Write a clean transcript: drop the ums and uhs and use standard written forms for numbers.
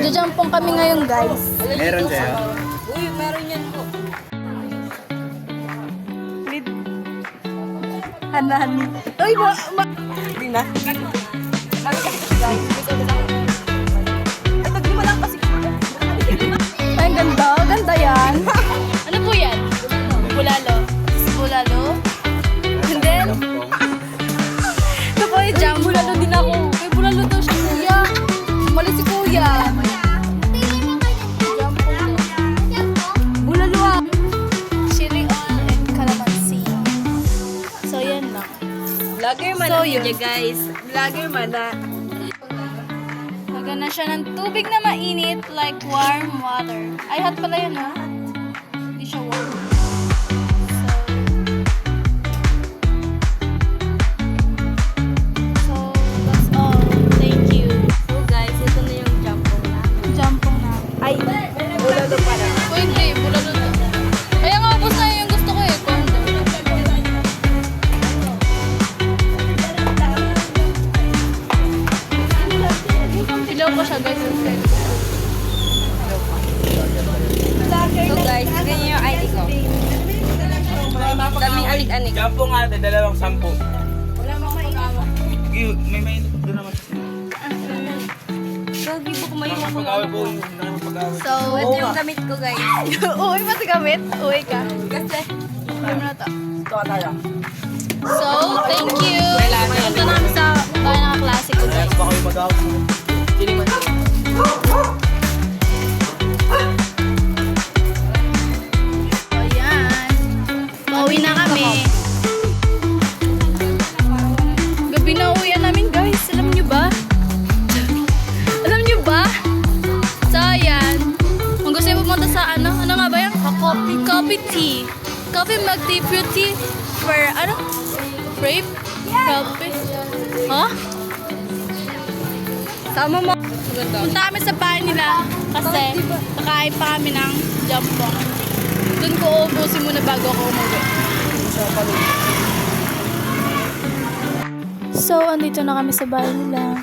Magja-jampong kami ngayon, guys. Meron sa'yo? Uy, meron yan po. Hanani. Uy, Hindi na. At mo lang kasi. ay, ang ganda. Ganda yan. Ano po yan? Bulalo. Bulalo? And then, Ito po yung jam. bulalo din ako. May bulalo daw siya, kuya. Mali si kuya. Bulalo ah. Chili oil and calamansi. So, yan lang. Vlogger man So, na yun. niya, guys. Vlogger man na. Lagyan na siya ng tubig na mainit like warm water. Ay, hot pala yan ha. Hindi siya warm. So, that's all. Thank you. So guys, ito na yung jampong na. Jampong na. Ay, bulalo pala. O hindi, bulalo to. Kaya nga, ubos na yung gusto ko eh. Corn daw. Pilaw ko siya guys. So guys, ganyan yung ID ko. Daming anik-anik. Sampo nga ate, 210. May mainit doon naman sa sila. Gagi po kumayo ako. Pag-awal po, hindi naman pag-awal. So, Ito yung gamit ko, guys. uwi pa si gamit. Uwi ka. Kasi, Uwi mo na to. Ito ka tayo. So, thank you. Punta namin sa bahay ng kaklase ko guys. Baka yung mag-awal. Sili man. So, yan. Pauwi na kami. Gabi na uwian namin guys. Alam nyo ba? Alam nyo ba? So, yan. Kung gusto nyo pumunta sa ano nga ba yan? Coffee tea. Coffee mug tea fruit tea for ano? Grape? Coffee? Huh? sama mo. Punta kami sa bahay nila kasi kakain pa kami ng jampong. Doon ko ubusin muna bago ako umuwi. So, andito na kami sa bahay nila.